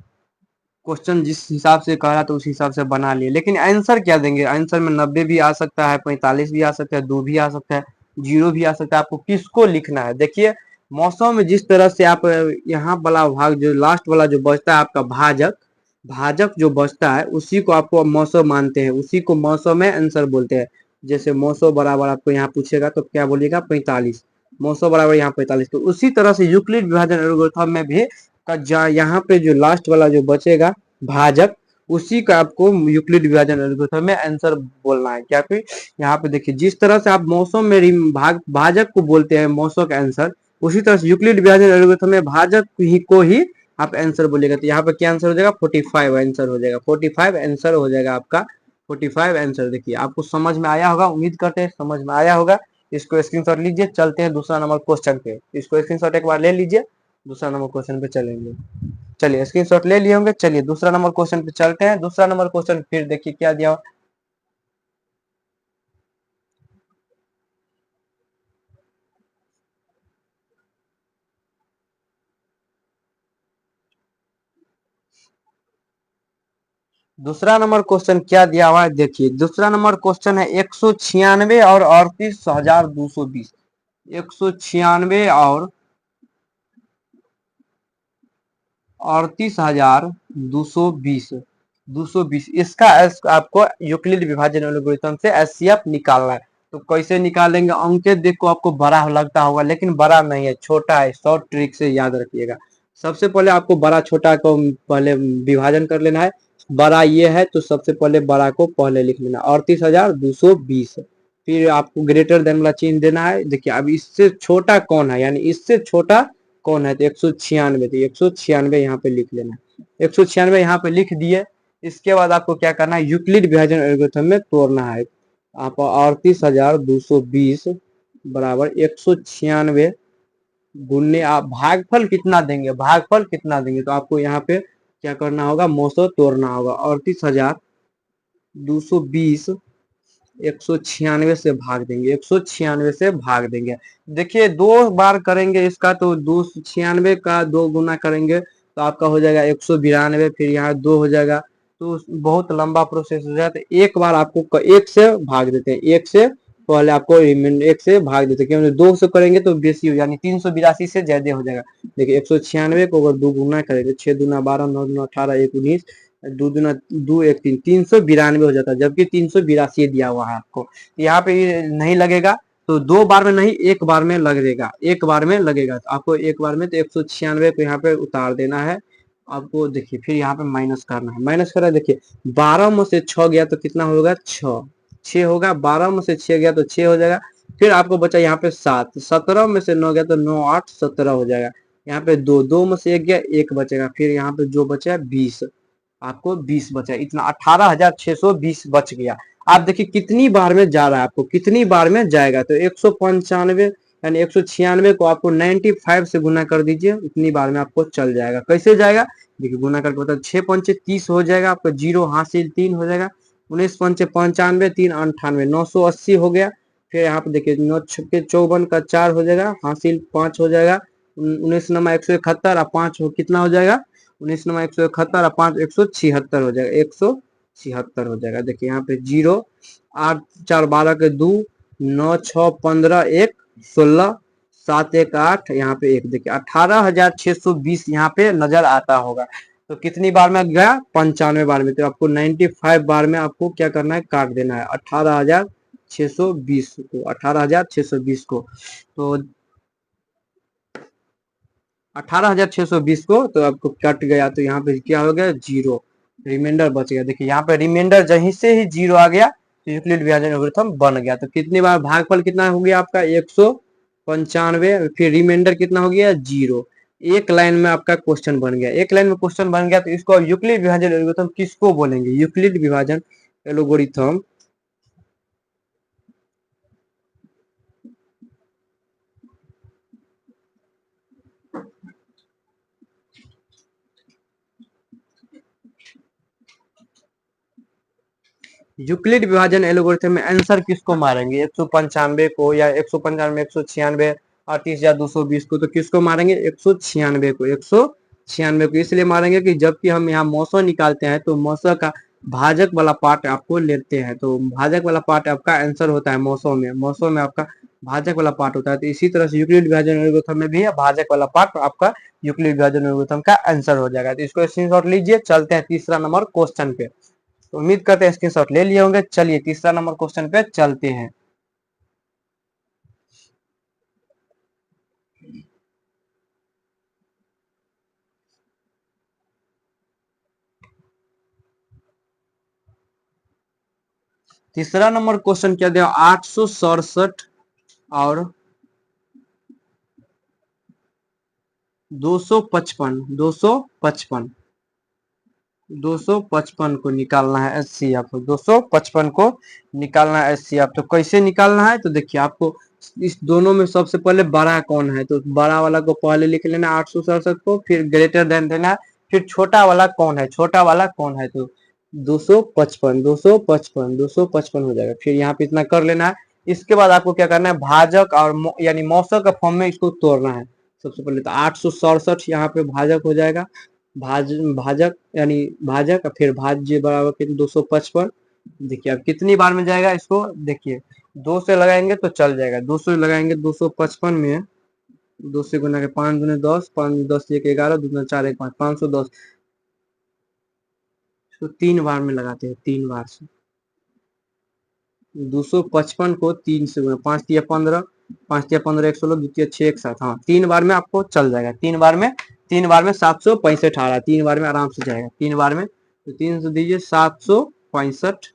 [SPEAKER 1] क्वेश्चन जिस हिसाब से कह रहा था उस हिसाब से बना लिए, लेकिन आंसर क्या देंगे, आंसर में 90 भी आ सकता है, 45 भी आ सकता है, 2 भी आ सकता है। जीरो भी आ सकता है। आपको किसको लिखना है, देखिए मौसम में जिस तरह से आप यहाँ वाला भाग जो लास्ट वाला जो बचता है आपका भाजक, भाजक जो बचता है उसी को आपको मौसम मानते हैं, उसी को मौसम में आंसर बोलते हैं। जैसे मौसम बराबर आपको यहाँ पूछेगा तो क्या बोलिएगा 45, मौसम बराबर यहाँ 45। तो उसी तरह से यूक्लिड विभाजन एल्गोरिथम में भी यहाँ पे जो लास्ट वाला जो बचेगा भाजक, उसी का आपको यूक्लिड विभाजन एल्गोरिथम में आंसर बोलना है। क्या कि यहाँ पे देखिए जिस तरह से आप मौसम में भाजक को बोलते हैं मौसम का आंसर, उसी तरह से यूक्लिड विभाजन एल्गोरिथम में भाजक को ही आप आंसर बोलेगा। तो यहाँ पे क्या आंसर हो जाएगा 45 आंसर हो जाएगा, 45 आंसर हो जाएगा आपका, 45 आंसर। देखिए आपको समझ में आया होगा, उम्मीद करते हैं समझ में आया होगा। इसको स्क्रीनशॉट लीजिए, चलते हैं दूसरा नंबर क्वेश्चन पे। इसको स्क्रीनशॉट एक बार ले लीजिए, दूसरा नंबर क्वेश्चन पे चलेंगे। चलिए स्क्रीनशॉट ले लिए होंगे, चलिए दूसरा नंबर क्वेश्चन पे चलते हैं। दूसरा नंबर क्वेश्चन फिर देखिए क्या दिया। दूसरा नंबर क्वेश्चन क्या दिया हुआ है, देखिए दूसरा नंबर क्वेश्चन है 196 और 38,220। 196 और 38,220, 220 इसका आपको यूक्लिड विभाजन एल्गोरिथम से एचसीएफ निकालना है। तो कैसे निकालेंगे, अंक देख को आपको बड़ा लगता होगा, लेकिन बड़ा नहीं है, छोटा है। शॉर्ट ट्रिक से याद रखिएगा। सबसे पहले आपको बड़ा छोटा को पहले विभाजन कर लेना है। बड़ा ये है तो सबसे पहले बड़ा को पहले लिख लेना 38,220। फिर आपको ग्रेटर देन वाला चिन्ह देना है। देखिए अब इससे छोटा कौन है, यानी इससे छोटा कौन है, तो 196। तो 196 यहाँ पे लिख लेना, 196 यहाँ पे लिख दिए। इसके बाद आपको क्या करना है, यूक्लिड विभाजन एल्गोरिथम में तोड़ना है। आप 38,220 बराबर 196 गुने आप भागफल कितना देंगे, भागफल कितना देंगे, तो आपको यहाँ पे क्या करना होगा, मौसो तोड़ना होगा। 38,220 196 से भाग देंगे, 196 से भाग देंगे। देखिए दो बार करेंगे इसका, तो 296 का 2 गुना करेंगे तो आपका हो जाएगा 192, फिर यहाँ 2 हो जाएगा, तो बहुत लंबा प्रोसेस हो जाता है। एक बार आपको एक से भाग देते हैं, एक से पहले आपको एक से भाग देते हैं, क्योंकि 2 से करेंगे तो बेसी हो, यानी 382 से ज्यादा हो जाएगा। देखिए 196 को अगर 2 गुना करेंगे, 6 दूना 12, 9 दूना 18, 1 19, 2 दूना 2 1 3, 392 हो जाता है, जबकि 382 दिया हुआ है आपको। यहाँ पे नहीं लगेगा, तो 2 बार में नहीं, एक बार में लगेगा, एक बार में लगेगा। तो आपको एक बार में तो 196 को यहाँ पे उतार देना है आपको। देखिए फिर यहाँ पे माइनस करना है, माइनस करना है। देखिए 12 में से 6 गया तो कितना होगा, 6 होगा। 12 में से 6 गया तो 6 हो जाएगा। फिर आपको बचा यहाँ पे 7, 17 में से 9 गया तो 9 8 17 हो जाएगा। यहाँ पे 2 में से 1 गया, 1 बचेगा। फिर यहाँ पे जो बचा 20, आपको 20 बचा, इतना 18,620 बच गया। आप देखिए कितनी बार में जा रहा है, आपको कितनी बार में जाएगा, तो 195 यानी 196 को आपको 95 से गुना कर दीजिए, उतनी बार में आपको चल जाएगा। कैसे जाएगा, देखिए गुना करके बताओ, 6 पंचे 30 हो जाएगा, आपका जीरो हासिल 3 हो जाएगा, 19 पंचे 95, 3 98, 980 हो गया। फिर यहाँ पे देखिए 9 छक्के 54 का 4 हो जाएगा, हासिल 5 हो जाएगा। 19 नमा 171 और 5 कितना हो जाएगा, 19 नमा 171 और 5 176 हो जाएगा, 176 हो जाएगा। देखिए यहाँ पे जीरो, 8 4 12 के 2, 9 6 15 1 16, 7 1 8, यहाँ पे 1। देखिए 18,620 यहाँ पे नजर आता होगा। तो कितनी बार में गया, 95 बार में। तो आपको 95 बार में आपको क्या करना है, काट देना है 18,620 को, 18,620 को। तो 18,620 को तो आपको कट गया, तो यहाँ पे क्या हो गया, जीरो, रिमाइंडर बच गया। देखिए यहाँ पे रिमाइंडर जहीं से ही जीरो आ गया तो यूक्लिड विभाजन एल्गोरिथम बन गया। तो कितनी बार भागफल कितना हो गया आपका, 195, फिर रिमाइंडर कितना हो गया, जीरो। एक लाइन में आपका क्वेश्चन बन गया, एक लाइन में क्वेश्चन बन गया। तो इसको यूक्लिड विभाजन एल्गोरिथम किसको बोलेंगे, यूक्लिड विभाजन एल्गोरिथम यूक्लिड विभाजन एल्गोरिथम में आंसर किसको मारेंगे, 195 को, या 195 196 38,220 को, तो किसको मारेंगे, 196 को, 196 को। इसलिए मारेंगे कि जबकि हम यहाँ मौसो निकालते हैं तो मौसो का भाजक वाला पार्ट आपको लेते हैं, तो भाजक वाला पार्ट आपका आंसर होता है मौसो में, मौसो में आपका भाजक वाला पार्ट होता है। तो इसी तरह से यूक्लिड विभाजन एल्गोरिथम में भी है, भाजक वाला पार्ट आपका यूक्लिड विभाजन एल्गोरिथम का आंसर हो जाएगा। तो इसको स्क्रीनशॉट लीजिए, चलते हैं तीसरा नंबर क्वेश्चन पे। तो उम्मीद करते हैं स्क्रीनशॉट ले लिए होंगे। चलिए तीसरा नंबर क्वेश्चन पे चलते हैं। तीसरा नंबर क्वेश्चन क्या दिया, 867 और 255 255 255 को निकालना है एचसीएफ। 255 को निकालना है एचसीएफ। तो कैसे निकालना है, तो देखिए आपको इस दोनों में सबसे पहले बड़ा कौन है, तो बड़ा वाला को पहले लिख लेना 867 को, फिर ग्रेटर देन देना है, फिर छोटा वाला कौन है, छोटा वाला कौन है, तो 255 255 255 हो जाएगा। फिर यहाँ पे इतना कर लेना है। इसके बाद आपको क्या करना है, भाजक और यानी मौसक के फॉर्म में इसको तोड़ना है। सबसे पहले तो 867 यहाँ पे भाजक हो जाएगा, भाजक यानी भाजक, फिर भाज्य बराबर कितने 255। देखिए अब कितनी बार में जाएगा इसको, देखिए 2 से लगाएंगे तो चल जाएगा, 2 से लगाएंगे 255 में, 2 से गुना के 5 दूने 10, 5 10 1 11, 2 4 1 5, 510। तो 3 बार में लगाते हैं, 3 बार से 255 को 3 से गुना, 5 तिया 15, 5 तिया 15 116, द्वितीय 6 1 7, हाँ 3 बार में आपको चल जाएगा। 3 बार में 765 आ रहा है, 3 बार में आराम से जाएगा। 3 बार में तो 3 से दीजिए 765,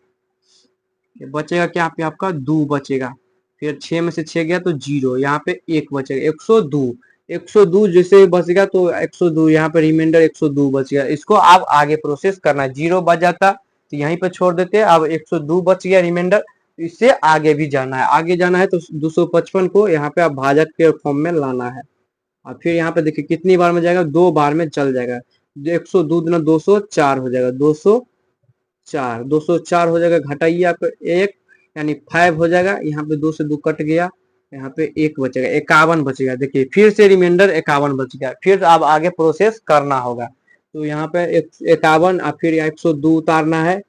[SPEAKER 1] बचेगा क्या पे आपका 2 बचेगा। फिर 6 में से 6 गया तो 0, यहाँ पे 1 बचेगा, 102। 102 जैसे बचेगा तो 102 यहाँ पे रिमाइंडर 102 बच गया। इसको आप आगे प्रोसेस करना है, 0 बच जाता तो यहीं पे छोड़ देते हैं। अब 102 बच गया रिमाइंडर, इससे आगे भी जाना है, आगे जाना है तो 255 को यहाँ पे आप भाजक के फॉर्म में लाना है। और फिर यहाँ पे देखिए कितनी बार में जाएगा, 2 बार में चल जाएगा। 102 दूना 204 हो जाएगा, 204 हो जाएगा, घटाइए आप 1 यानी 5 हो जाएगा। यहाँ पे 2 से 2 कट गया, यहाँ पे 1 बचेगा, 51 बचेगा। देखिए फिर से रिमाइंडर 51 बच गया। फिर अब आगे प्रोसेस करना होगा, तो यहाँ पे 51 और फिर 102 उतारना है।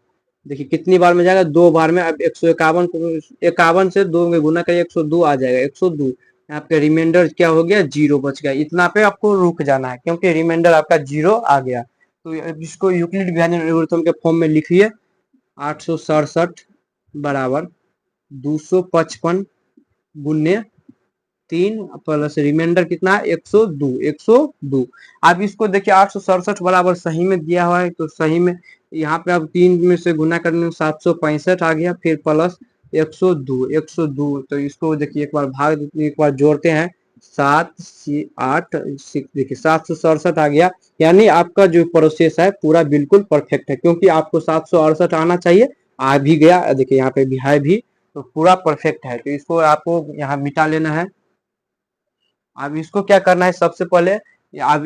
[SPEAKER 1] देखिए कितनी बार में जाएगा, 2 बार में। अब 151 को 51 से 2 में गुना करिए, 102 आ जाएगा, 102। यहाँ पे रिमाइंडर क्या हो गया, 0 बच गया। इतना पे आपको रुक जाना है क्योंकि रिमाइंडर आपका 0 आ गया। तो इसको यूक्लिड विभाजन एल्गोरिथम के फॉर्म में लिखिए, 867 बराबर 255 गुने 3 प्लस रिमाइंडर कितना है 102, 102। अब इसको देखिए 867 बराबर सही में दिया हुआ है, तो सही में यहाँ पे अब 3 में से गुना करने में 765 आ गया, फिर प्लस 102, 102। तो इसको देखिए एक बार एक बार जोड़ते हैं, 7 8 देखिए 767 आ गया। यानी आपका जो प्रोसेस है पूरा बिल्कुल परफेक्ट है, क्योंकि आपको 768 आना चाहिए, आ भी गया। देखिए यहाँ पे भी है भी, तो पूरा परफेक्ट है। तो इसको आपको यहाँ मिटा लेना है। अब इसको क्या करना है, सबसे पहले अब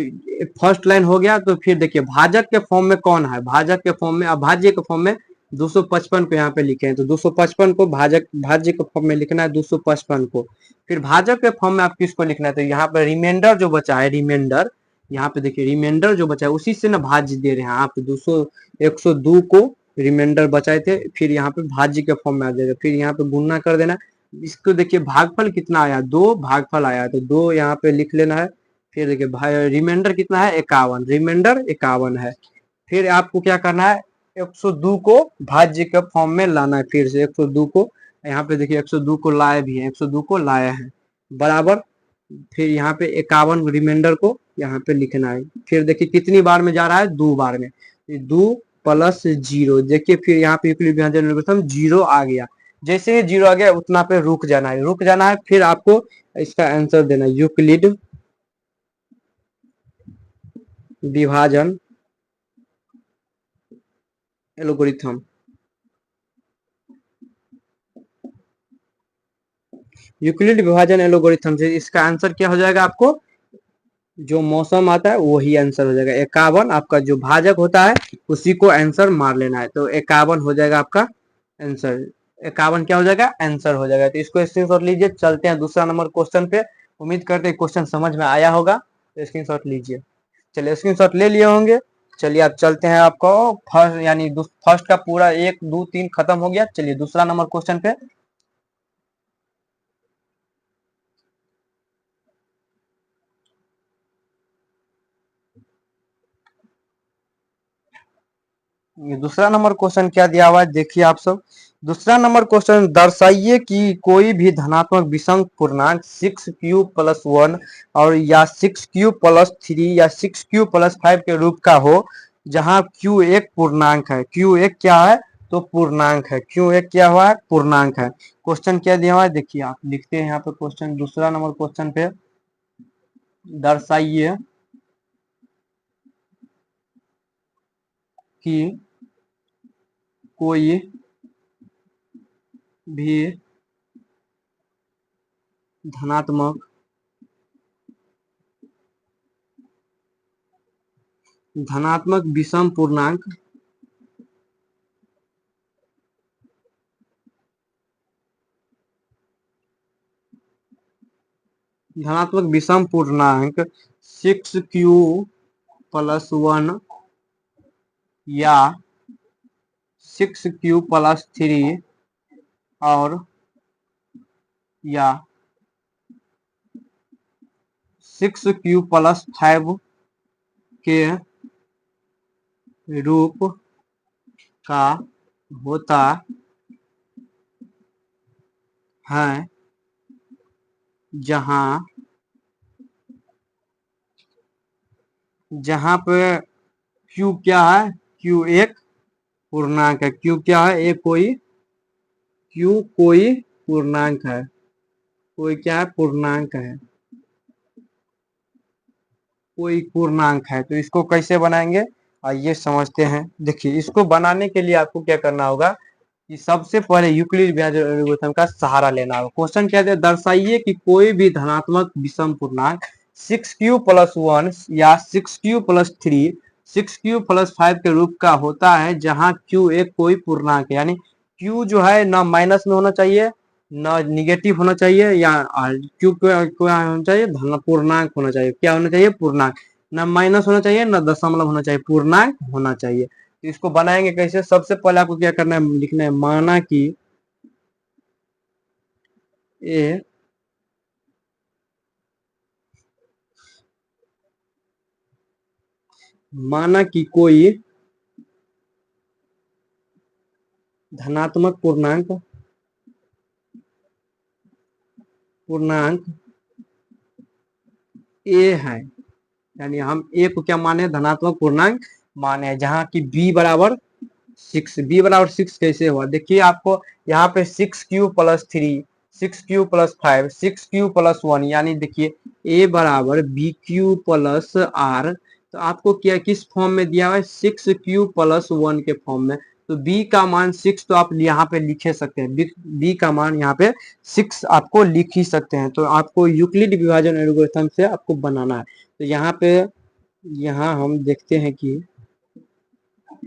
[SPEAKER 1] फर्स्ट लाइन हो गया, तो फिर देखिए भाजक के फॉर्म में कौन है, भाजक के फॉर्म में, अब भाज्य के फॉर्म में 255 को यहाँ पे लिखे हैं, तो 255 को भाज्य के फॉर्म में लिखना है 255 को। फिर भाजक के फॉर्म में आप किसको लिखना है, तो यहाँ पे रिमाइंडर जो बचा है, रिमाइंडर यहाँ पे देखिए रिमाइंडर जो बचा है उसी से ना भाज्य दे रहे हैं आप। 102 को रिमाइंडर बचाए थे, फिर यहाँ पे भाज्य के फॉर्म में आ जाएगा, फिर यहाँ पे गुणा कर देना। इसको देखिए भागफल कितना आया, 2 भागफल आया, तो 2 यहाँ पे लिख लेना है। फिर देखिए रिमाइंडर कितना है 51, रिमाइंडर 51 है। फिर आपको क्या करना है, 102 को भाज्य के फॉर्म में लाना है। फिर से 102 को यहाँ पे देखिए 102 को लाए भी है, 102 को लाया है बराबर। फिर यहाँ पे 51 रिमाइंडर को यहाँ पे लिखना है। फिर देखिए कितनी बार में जा रहा है, 2 बार में, 2 प्लस 0। देखिए फिर यहाँ पे यूक्लिड विभाजन एल्गोरिथम 0 आ गया। जैसे ही 0 आ गया उतना पे रुक जाना है, रुक जाना है। फिर आपको इसका आंसर देना है, यूक्लिड विभाजन एल्गोरिथम। यूक्लिड विभाजन एल्गोरिथम से इसका आंसर क्या हो जाएगा, आपको जो मौसम आता है वही आंसर हो जाएगा। 51 आपका जो भाजक होता है उसी को आंसर मार लेना है, तो 51 हो जाएगा आपका आंसर। 51 क्या हो जाएगा, आंसर हो जाएगा। तो इसको स्क्रीनशॉट लीजिए, चलते हैं दूसरा नंबर क्वेश्चन पे। उम्मीद करते हैं क्वेश्चन समझ में आया होगा, तो स्क्रीनशॉट लीजिए। चलिए स्क्रीनशॉट ले लिए होंगे। चलिए आप चलते हैं, आपको फर्स्ट यानी फर्स्ट का पूरा 1 2 3 खत्म हो गया। चलिए दूसरा नंबर क्वेश्चन पे। ये दूसरा नंबर क्वेश्चन क्या दिया हुआ है देखिए आप सब। दूसरा नंबर क्वेश्चन, दर्शाइए कि कोई भी धनात्मक विषम पूर्णांक 6q+1 और या 6q+3 या 6q+5 के रूप का हो, जहां q एक पूर्णांक है। q एक क्या है, तो पूर्णांक है। q एक क्या हुआ है, पूर्णांक है। क्वेश्चन क्या दिया हुआ है देखिए, आप लिखते हैं यहाँ पे क्वेश्चन, दूसरा नंबर क्वेश्चन पे, दर्शाइए कि कोई भी धनात्मक विषम पूर्णांक6q+1 या 6q+3 और या 6q+5 के रूप का होता है, जहां पे q क्या है, q एक पूर्णांक है। q क्या है, एक q कोई पूर्णांक है। कोई क्या है, पूर्णांक है। कोई पूर्णांक है। तो इसको कैसे बनाएंगे, आइए समझते हैं। देखिए, इसको बनाने के लिए आपको क्या करना होगा कि सबसे पहले यूक्लिड विभाजन एल्गोरिथम का सहारा लेना होगा। क्वेश्चन क्या है, दर्शाइए कि कोई भी धनात्मक विषम पूर्णांक 6q+1 या 6q+3 6q+5 के रूप का होता है, जहां q एक कोई पूर्णांक है। यानी q जो है ना माइनस में होना चाहिए, ना निगेटिव होना चाहिए, या क्यू क्या होना चाहिए, धन पूर्णांक होना चाहिए। क्या होना चाहिए, पूर्णांक। ना माइनस होना चाहिए, ना दशमलव होना चाहिए, पूर्णांक होना चाहिए। तो इसको बनाएंगे कैसे, सबसे पहले आपको क्या करना है, लिखना है माना कि ए माना कि कोई धनात्मक पूर्णांक ए है। यानी हम ए को क्या माने, धनात्मक पूर्णांक माने, जहां की बी बराबर 6। बी बराबर 6 कैसे हुआ, देखिए आपको यहाँ पे 6q+3 6q+5 6q+1, यानी देखिए ए बराबर BQ+R। तो आपको क्या किस फॉर्म में दिया हुआ है, 6q+1 के फॉर्म में। तो b का मान 6 तो आप यहाँ पे लिखे सकते हैं। b का मान यहाँ पे 6 आपको लिख ही सकते हैं। तो आपको यूक्लिड विभाजन एल्गोरिथम से आपको बनाना है। तो यहाँ पे हम देखते हैं कि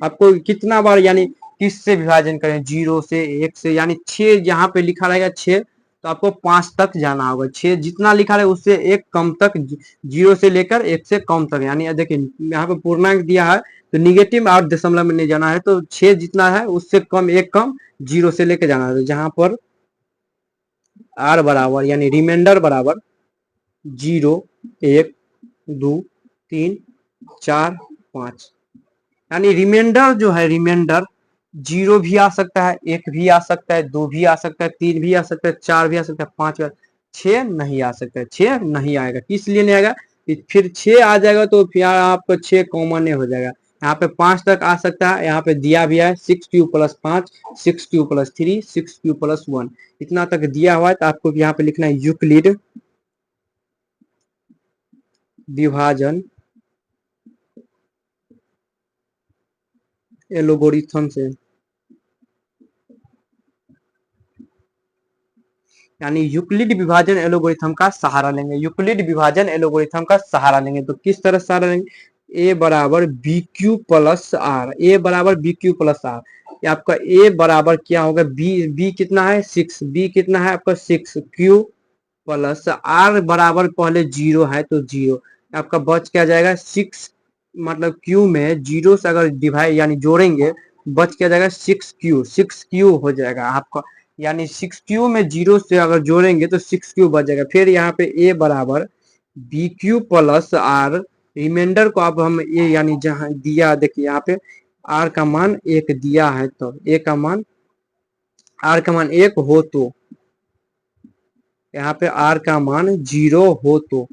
[SPEAKER 1] आपको कितना बार, यानी किस से विभाजन करें, 0 से, 1 से, यानी 6 यहाँ पे लिखा रहेगा 6, तो आपको 5 तक जाना होगा। 6 जितना लिखा रहेगा उससे एक कम तक, 0 से लेकर 1 से कम तक। यानी देखिए यहाँ पे पूर्णांक दिया है, तो निगेटिव और दशमलव में नहीं जाना है। तो 6 जितना है उससे कम, एक कम, 0 से लेकर जाना है, जहां पर r बराबर यानी रिमाइंडर बराबर 0 1 2 3 4 5। यानी रिमाइंडर जो है, रिमाइंडर 0 भी आ सकता है, 1 भी आ सकता है, 2 भी आ सकता है, 3 भी आ सकता है, 4 भी आ सकता है, 5 भी। 6 नहीं आ सकता है, 6 नहीं आएगा। किस लिए नहीं आएगा, फिर 6 आ जाएगा तो फिर आपका 6 कॉमन हो जाएगा। यहाँ पे 5 तक आ सकता है, यहाँ पे दिया भी है 6q+5 6q+3 6q+1, इतना तक दिया हुआ है। तो आपको यहाँ पे लिखना है यूक्लिड विभाजन एल्गोरिथम से, यानी यूक्लिड विभाजन एल्गोरिथम का सहारा लेंगे। यूक्लिड विभाजन एल्गोरिथम का सहारा लेंगे तो किस तरह सहारा लेंगे, ए बराबर BQ+R, ए बराबर BQ+R। आपका ए बराबर क्या होगा, बी कितना है 6, बी कितना है आपका 6, Q+R बराबर पहले 0 है तो 0, आपका बच क्या जाएगा 6, मतलब Q में 0 से अगर डिवाइड यानी जोड़ेंगे, बच क्या जाएगा 6Q हो जाएगा आपका। यानी 6q में 0 से अगर जोड़ेंगे तो 6q बच जाएगा। फिर यहाँ पे a बराबर BQ+R, रिमाइंडर को अब हम ए यानी जहां दिया, देखिए यहाँ पे आर का मान 1 दिया है तो ए का मान आर का मान 1 हो तो यहाँ पे आर का मान 0 हो तो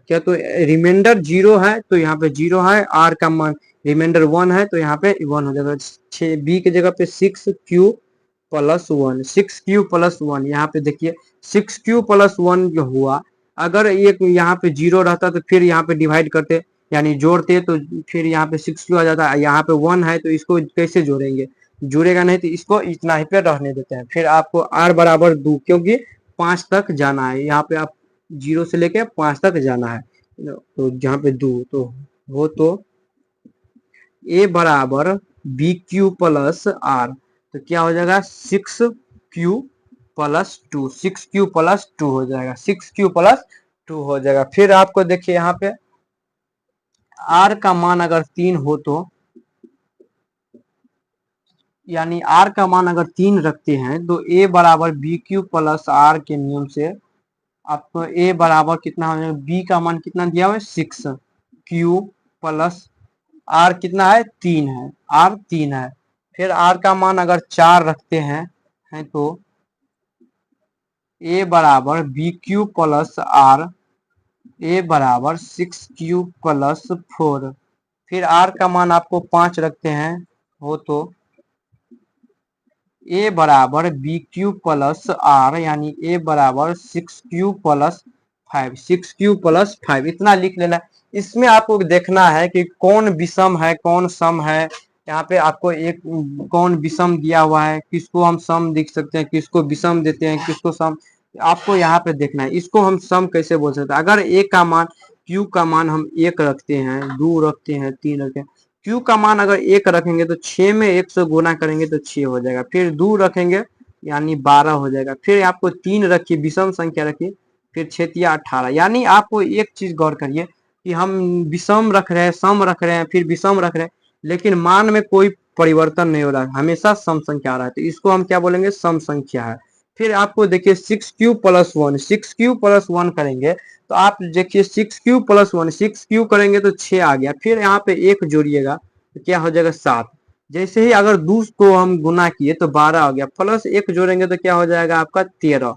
[SPEAKER 1] क्या, तो रिमाइंडर 0 है तो यहाँ पे 0 है, आर का मान रिमाइंडर 1 है तो यहाँ पे 1 हो जाएगा। 6 बी की जगह पे 6q+1, 6q+1 यहाँ पे देखिए 6q+1 जो हुआ, अगर एक यहाँ पे 0 रहता तो फिर यहाँ पे डिवाइड करते यानी जोड़ते तो फिर यहाँ पे 6q आ जाता, यहाँ पे 1 है तो इसको कैसे जोड़ेंगे, जुड़ेगा नहीं, तो इसको इतना ही पे रहने देते हैं। फिर आपको r बराबर 2 क्योंकि 5 तक जाना है, यहाँ पे आप 0 से लेके 5 तक जाना है, तो जहाँ पे 2 तो वो तो ए बराबर BQ+R, तो क्या हो जाएगा 6q+2, 6q+2 हो जाएगा, 6q+2 हो जाएगा। फिर आपको देखिए यहाँ पे R का मान अगर 3 हो तो यानी R का मान अगर 3 रखते हैं तो A बराबर BQ+R के नियम से आपको A बराबर कितना हो जाएगा, B का मान कितना दिया हुआ है 6, Q+R कितना है 3 है, R 3 है। फिर R का मान अगर 4 रखते हैं तो A बराबर BQ+R, A बराबर 6q+4। फिर R का मान आपको 5 रखते हैं हो तो A बराबर BQ+R यानी A बराबर 6q+5, 6q+5 इतना लिख लेना। इसमें आपको देखना है कि कौन विषम है कौन सम है, यहाँ पे आपको एक कौन विषम दिया हुआ है, किसको हम सम लिख सकते हैं, किसको विषम देते हैं, किसको सम, आपको यहाँ पे देखना है। इसको हम सम कैसे बोल सकते हैं, अगर A का मान Q का मान हम 1 रखते हैं, 2 रखते हैं, 3 रखते हैं, Q का मान अगर 1 रखेंगे तो 6 में 1 से गुना करेंगे तो 6 हो जाएगा, फिर 2 रखेंगे यानी 12 हो जाएगा, फिर आपको 3 रखिए विषम संख्या रखिए, फिर 6 या 18। यानी आपको एक चीज गौर करिए कि हम विषम रख रहे हैं, सम रख रहे हैं, फिर विषम रख रहे हैं, लेकिन मान में कोई परिवर्तन नहीं हो रहा है, हमेशा सम संख्या आ रहा है, तो इसको हम क्या बोलेंगे, सम संख्या है। फिर आपको देखिए 6q+1, 6q+1 करेंगे तो आप देखिए 6q+1, 6q करेंगे तो 6 आ गया, फिर यहाँ पे 1 जोड़िएगा तो क्या हो जाएगा 7। जैसे ही अगर 2 को हम गुना किए तो 12 हो गया, प्लस 1 जोड़ेंगे तो क्या हो जाएगा आपका 13,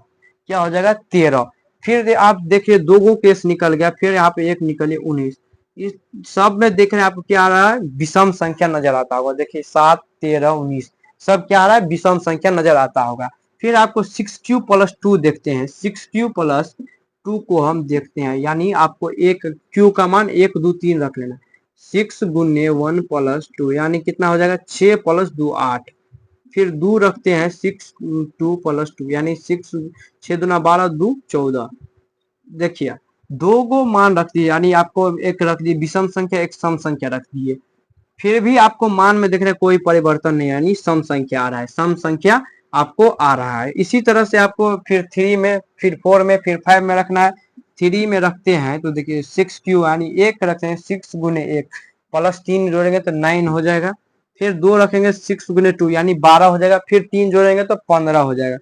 [SPEAKER 1] क्या हो जाएगा 13। फिर आप देखिए 2 गो केस निकल गया, फिर यहाँ पे 1 निकले 19। इस सब में देख रहे हैं आपको क्या आ रहा है, विषम संख्या नजर आता होगा, देखिए 7, 13, 19 सब क्या आ रहा है, विषम संख्या नजर आता होगा। फिर आपको 6q+2 देखते हैं, 6q+2 को हम देखते हैं, यानी आपको एक q का मान 1, 2, 3 रख लेना, 6 गुने 1+2 यानी कितना हो जाएगा 6+2 8। फिर 2 रखते हैं 6 2+2 यानी 6 दूना 12, 2 14। देखिए 2 गो मान रख दिए, यानी आपको एक रख दिए विषम संख्या, एक सम संख्या रख दिए, फिर भी आपको मान में देख रहे कोई परिवर्तन नहीं, यानी सम संख्या आ रहा है, सम संख्या आपको आ रहा है। इसी तरह से आपको फिर 3 में, फिर 4 में, फिर 5 में रखना है। 3 में रखते हैं तो देखिए 6q यानी 1 रखते हैं, 6 गुने 1 प्लस 3 जोड़ेंगे तो 9 हो जाएगा। फिर 2 रखेंगे 6 गुने 2 यानी 12 हो जाएगा, फिर 3 जोड़ेंगे तो 15 हो जाएगा।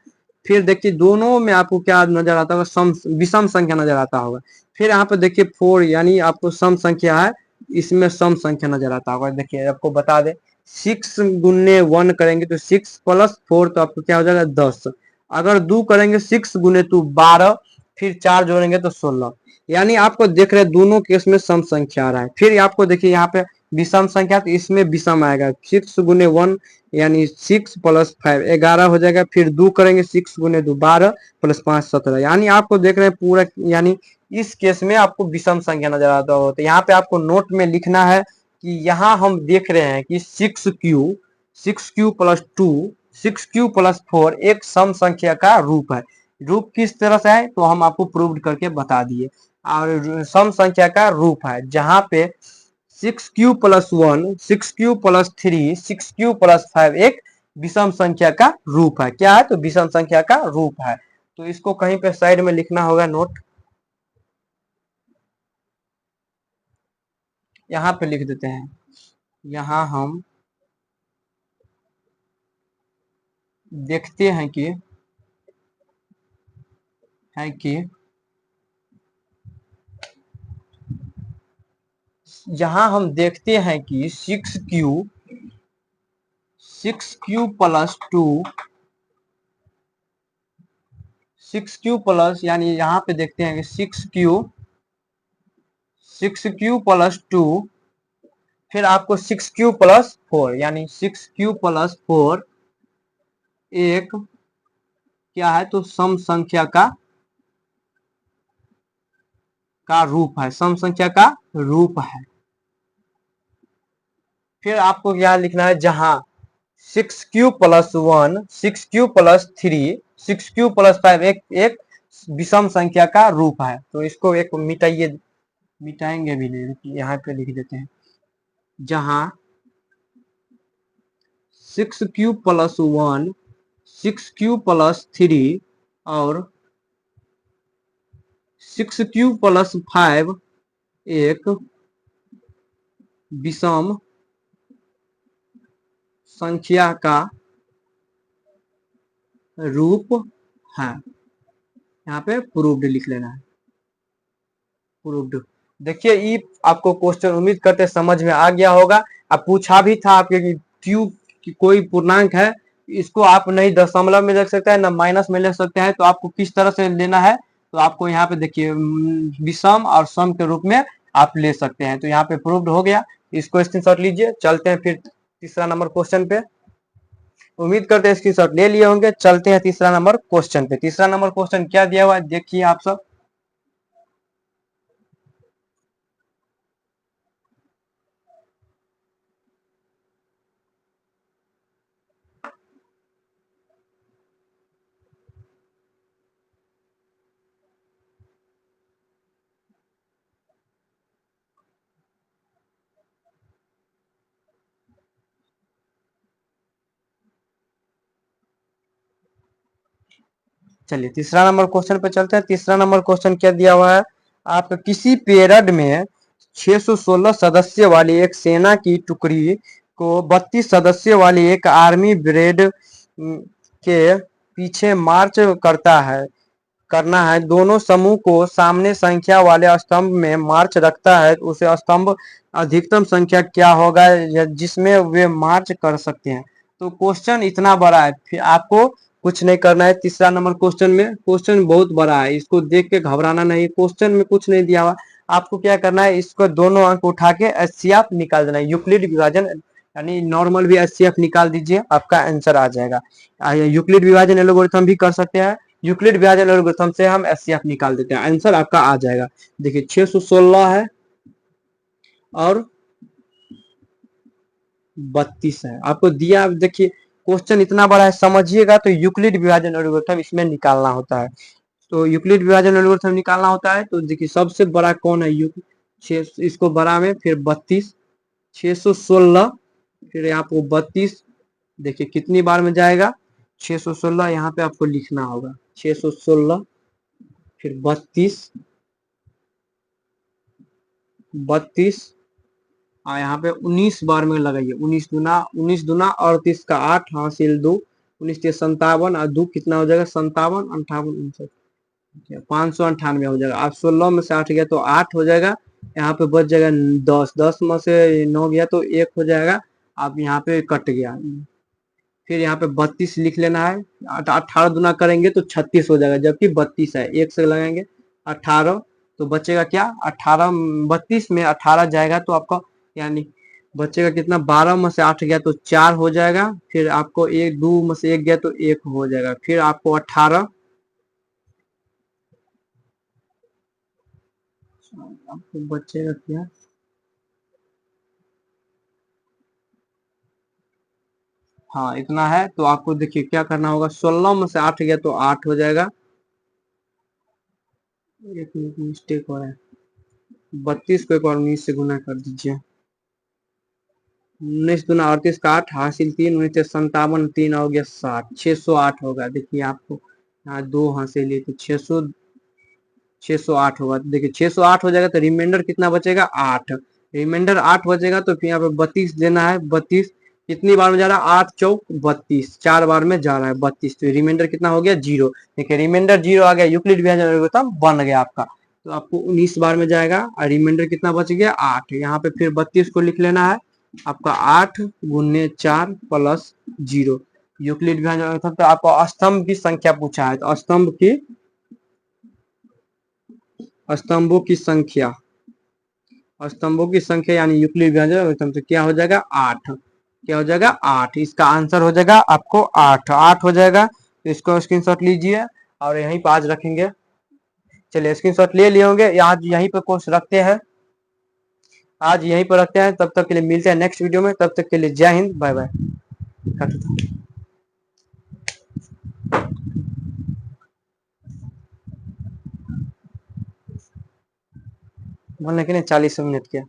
[SPEAKER 1] फिर देखिए दोनों में आपको क्या नजर आता होगा, सम विषम संख्या नजर आता होगा। फिर यहाँ पे देखिए 4 यानी आपको सम संख्या है, इसमें सम संख्या नजर आता होगा। देखिए आपको बता दे 6 गुने 1 करेंगे तो 6 प्लस 4 तो आपको क्या हो जाएगा 10। अगर 2 करेंगे 6 गुने 2 12, फिर 4 जोड़ेंगे तो 16। यानी आपको देख रहे हैं दोनों केस में सम संख्या आ रहा है। फिर आपको देखिए यहाँ पे विषम संख्या, तो इसमें विषम आएगा 6 गुने 1 यानी 6 प्लस 5 11 हो जाएगा, फिर 2 करेंगे 6 गुने 2 12 प्लस 5 17। यानी आपको देख रहे हैं पूरा, यानी इस केस में आपको विषम संख्या नजर आता हो। तो यहाँ पे आपको नोट में लिखना है कि यहाँ हम देख रहे हैं कि 6q+2 6q+4 एक सम संख्या का रूप है। रूप किस तरह से है तो हम आपको प्रूव करके बता दिए, और सम संख्या का रूप है जहां पे 6q+1, 6q+3, 6q+5 एक विषम संख्या का रूप है। क्या है तो विषम संख्या का रूप है। तो इसको कहीं पे साइड में लिखना होगा नोट, यहाँ पे लिख देते हैं। यहाँ हम देखते हैं कि जहां हम देखते हैं कि 6q +2 प्लस, यानी यहाँ पे देखते हैं कि 6q +2, फिर आपको 6q +4, यानी 6q +4 एक क्या है, तो सम संख्या का रूप है, सम संख्या का रूप है। फिर आपको क्या लिखना है, जहां 6q+1, 6q+3, 6q+5 एक विषम संख्या का रूप है। तो इसको एक मिटाइए, मिटाएंगे भी नहीं, यहाँ पे लिख देते हैं, जहां 6q+1, 6q+3 और 6q+5 एक विषम संख्या का रूप है। यहाँ पे प्रूव्ड लिख लेना है, प्रूव्ड। देखिए ये आपको क्वेश्चन उम्मीद करते समझ में आ गया होगा। अब पूछा भी था आपके कि क्यू कोई पूर्णांक है, इसको आप नहीं दशमलव में लिख सकते हैं, ना माइनस में लिख सकते हैं, तो आपको किस तरह से लेना है, तो आपको यहाँ पे देखिए विषम और सम के रूप में आप ले सकते हैं। तो यहाँ पे प्रूव्ड हो गया, इसको स्क्रीनशॉट लीजिए। चलते हैं फिर तीसरा नंबर क्वेश्चन पे। उम्मीद करते हैं स्क्रीनशॉट ले लिए होंगे। चलते हैं तीसरा नंबर क्वेश्चन पे। तीसरा नंबर क्वेश्चन क्या दिया हुआ है देखिए आप सब। चलिए तीसरा नंबर क्वेश्चन पे चलते हैं। तीसरा नंबर क्वेश्चन क्या दिया हुआ है, आप किसी पीरियड में 616 सदस्य वाली एक सेना की टुकड़ी को 32 सदस्य वाली एक आर्मी ब्रेड के पीछे मार्च करना है। दोनों समूह को सामने संख्या वाले स्तंभ में मार्च रखता है, उसे स्तंभ अधिकतम संख्या क्या होगा जिसमें वे मार्च कर सकते हैं। तो क्वेश्चन इतना बड़ा है, फिर आपको कुछ नहीं करना है। तीसरा नंबर क्वेश्चन में, क्वेश्चन बहुत बड़ा है, इसको देख के घबराना नहीं। क्वेश्चन में कुछ नहीं दिया हुआ, आपको क्या करना है, इसको दोनों अंक उठा के एचसीएफ निकाल देना है। यूक्लिड विभाजन यानी नॉर्मल भी एचसीएफ निकाल दीजिए, आपका आंसर आ जाएगा। यूक्लिड विभाजन एल्गोरिथम भी कर सकते हैं, यूक्लिड विभाजन एल्गोरिथम से हम एचसीएफ निकाल देते हैं, आंसर आपका आ जाएगा। देखिए 616 है और 32 है, आपको दिया। देखिए क्वेश्चन इतना बड़ा है, समझिएगा तो यूक्लिड विभाजन एल्गोरिथम इसमें निकालना होता है। तो यूक्लिड विभाजन एल्गोरिथम निकालना होता है, तो देखिए सबसे बड़ा कौन है, इसको बड़ा में फिर 32, 616 फिर आपको 32, देखिए कितनी बार में जाएगा 616, यहाँ पे आपको लिखना होगा 616 फिर 32, 32 और यहाँ पे 19 बार में लगाइए। 19 दूना 38 का 8 हासिल 2, 19 के 57 और 2 कितना हो जाएगा 57, 58, 598 हो जाएगा। आप 16 में से 8 गया तो 8 हो जाएगा, यहाँ पे बच जाएगा 10, 10 में से 9 गया तो 1 हो जाएगा, आप यहाँ पे कट गया। फिर यहाँ पे 32 लिख लेना है, 18 गुना करेंगे तो 36 हो जाएगा, जबकि 32 है, 1 से लगाएंगे 18, तो बचेगा क्या 18, 32 में 18 जाएगा तो आपका यानी बचेगा कितना, 12 में से 8 गया तो 4 हो जाएगा, फिर आपको 1 2 में से 1 गया तो 1 हो जाएगा, फिर आपको 18, आपको बचेगा क्या, हाँ इतना है। तो आपको देखिए क्या करना होगा, 16 में से 8 गया तो 8 हो जाएगा, एक मिस्टेक हो रहा है, 32 को एक और 19 से गुना कर दीजिए, 19 दूना 38 का 8 हासिल 3, 19 से 57, 3 हो गया 60, 608 होगा। देखिए आपको यहाँ 2 हासिल लिए तो 608 होगा। देखिए 608 हो जाएगा तो रिमाइंडर कितना बचेगा 8, रिमाइंडर 8 बचेगा, तो फिर यहाँ पे 32 देना है। 32 कितनी बार में जा रहा है, 8 चौक 32, 4 बार में जा रहा है 32, तो रिमाइंडर कितना हो गया 0। देखिए रिमाइंडर 0 आ गया, यूक्लिड विभाजन एल्गोरिथम बन गया आपका। तो आपको 19 बार में जाएगा और रिमाइंडर कितना बच गया 8। यहाँ पे फिर 32 को लिख लेना है आपका 8 गुने 4 प्लस 0। यूक्लिड व्यंजक तो आपको स्तंभ की संख्या पूछा है, तो स्तंभों की संख्या यानी यूक्लिड व्यंजक तो क्या हो जाएगा 8। क्या हो जाएगा 8। इसका आंसर हो जाएगा आपको 8 हो जाएगा। तो इसको स्क्रीनशॉट लीजिए और यहीं पर आज रखेंगे। चलिए स्क्रीनशॉट ले लिए होंगे, आज यहीं पर कोर्स रखते हैं, आज यहीं पर रखते हैं। तब तक के लिए मिलते हैं नेक्स्ट वीडियो में, तब तक के लिए जय हिंद, बाय बाय। बोलने के लिए 40 मिनट किया।